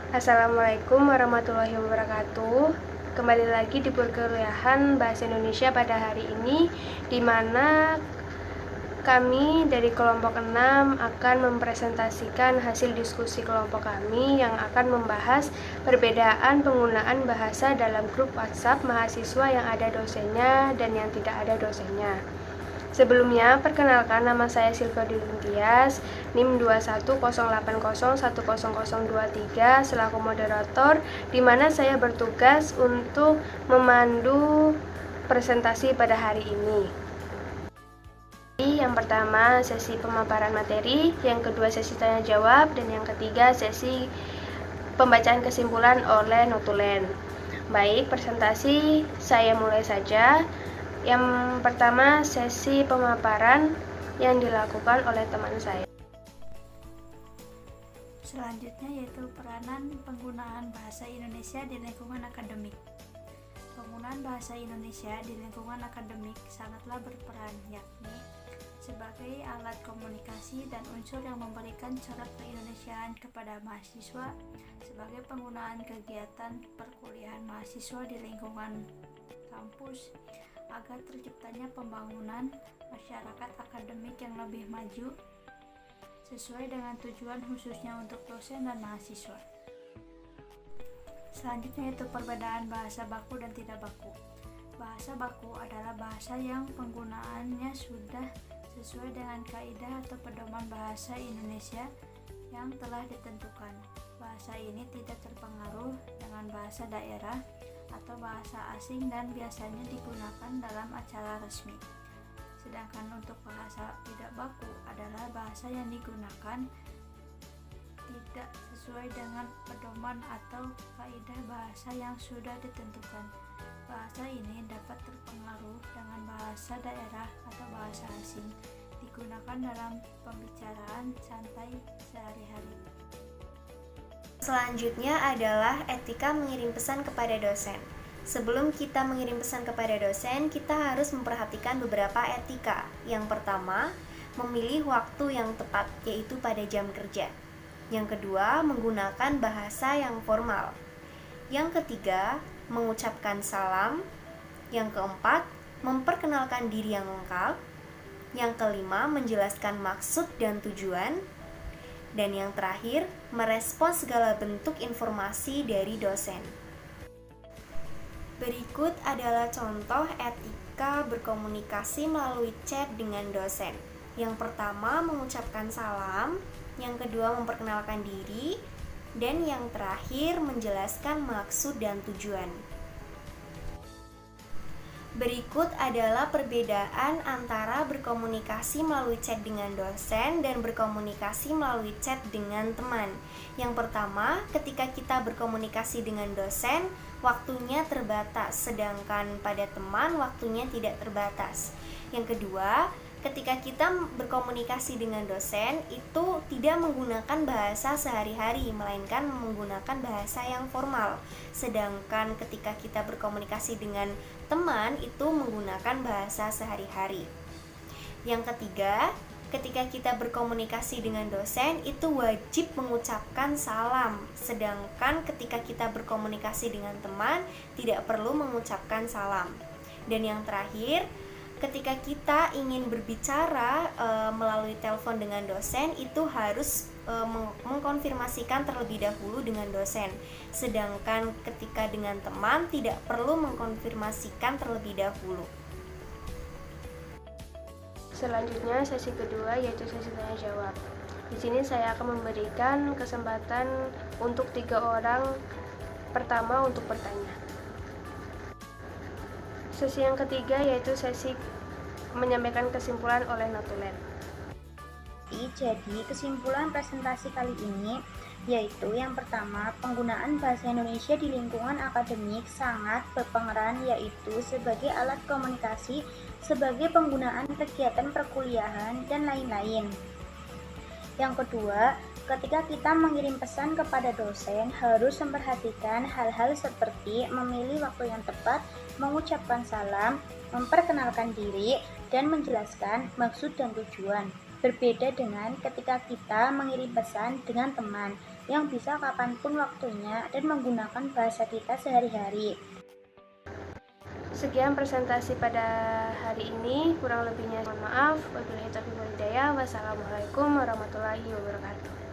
Assalamualaikum warahmatullahi wabarakatuh. Kembali lagi di perkuliahan Bahasa Indonesia pada hari ini, di mana kami dari kelompok 6 akan mempresentasikan hasil diskusi kelompok kami yang akan membahas perbedaan penggunaan bahasa dalam grup WhatsApp mahasiswa yang ada dosennya dan yang tidak ada dosennya. Sebelumnya, perkenalkan, nama saya Silva Dilintias, NIM 21080100023 selaku moderator, di mana saya bertugas untuk memandu presentasi pada hari ini. Yang pertama, sesi pemaparan materi, yang kedua sesi tanya jawab, dan yang ketiga sesi pembacaan kesimpulan oleh notulen. Baik, presentasi saya mulai saja. Yang pertama, sesi pemaparan yang dilakukan oleh teman saya. Selanjutnya yaitu peranan penggunaan bahasa Indonesia di lingkungan akademik. Penggunaan bahasa Indonesia di lingkungan akademik sangatlah berperan, yakni sebagai alat komunikasi dan unsur yang memberikan corak keindonesiaan kepada mahasiswa sebagai penggunaan kegiatan perkuliahan mahasiswa di lingkungan kampus agar terciptanya pembangunan masyarakat akademik yang lebih maju sesuai dengan tujuan khususnya untuk dosen dan mahasiswa. Selanjutnya yaitu perbedaan bahasa baku dan tidak baku. Bahasa baku adalah bahasa yang penggunaannya sudah sesuai dengan kaidah atau pedoman bahasa Indonesia yang telah ditentukan. Bahasa ini tidak terpengaruh dengan bahasa daerah atau bahasa asing dan biasanya digunakan dalam acara resmi. Sedangkan untuk bahasa tidak baku adalah bahasa yang digunakan tidak sesuai dengan pedoman atau kaidah bahasa yang sudah ditentukan. Bahasa ini dapat terpengaruh dengan bahasa daerah atau bahasa asing, digunakan dalam pembicaraan santai sehari-hari. Selanjutnya adalah etika mengirim pesan kepada dosen. Sebelum kita mengirim pesan kepada dosen, kita harus memperhatikan beberapa etika. Yang pertama, memilih waktu yang tepat, yaitu pada jam kerja. Yang kedua, menggunakan bahasa yang formal. Yang ketiga, mengucapkan salam. Yang keempat, memperkenalkan diri yang lengkap. Yang kelima, menjelaskan maksud dan tujuan. Dan yang terakhir, merespons segala bentuk informasi dari dosen. Berikut adalah contoh etika berkomunikasi melalui chat dengan dosen. Yang pertama, mengucapkan salam. Yang kedua, memperkenalkan diri. Dan yang terakhir, menjelaskan maksud dan tujuan. Berikut adalah perbedaan antara berkomunikasi melalui chat dengan dosen dan berkomunikasi melalui chat dengan teman. Yang pertama, ketika kita berkomunikasi dengan dosen, waktunya terbatas, sedangkan pada teman waktunya tidak terbatas. Yang kedua, ketika kita berkomunikasi dengan dosen itu tidak menggunakan bahasa sehari-hari, melainkan menggunakan bahasa yang formal. Sedangkan ketika kita berkomunikasi dengan teman itu menggunakan bahasa sehari-hari. Yang ketiga, ketika kita berkomunikasi dengan dosen itu wajib mengucapkan salam. Sedangkan ketika kita berkomunikasi dengan teman tidak perlu mengucapkan salam. Dan yang terakhir, ketika kita ingin berbicara melalui telepon dengan dosen itu harus mengkonfirmasikan terlebih dahulu dengan dosen. Sedangkan ketika dengan teman tidak perlu mengkonfirmasikan terlebih dahulu. Selanjutnya sesi kedua yaitu sesi tanya jawab. Di sini saya akan memberikan kesempatan untuk 3 orang pertama untuk bertanya. Sesi yang ketiga yaitu sesi menyampaikan kesimpulan oleh notulen. Jadi kesimpulan presentasi kali ini yaitu yang pertama, penggunaan bahasa Indonesia di lingkungan akademik sangat berperan, yaitu sebagai alat komunikasi, sebagai penggunaan kegiatan perkuliahan, dan lain-lain. Yang kedua, ketika kita mengirim pesan kepada dosen harus memperhatikan hal-hal seperti memilih waktu yang tepat, mengucapkan salam, memperkenalkan diri, dan menjelaskan maksud dan tujuan. Berbeda dengan ketika kita mengirim pesan dengan teman. yang bisa kapanpun waktunya dan menggunakan bahasa kita sehari-hari. Sekian presentasi pada hari ini, kurang lebihnya mohon maaf. Wabillahi taufiq wal hidayah. Wassalamualaikum warahmatullahi wabarakatuh.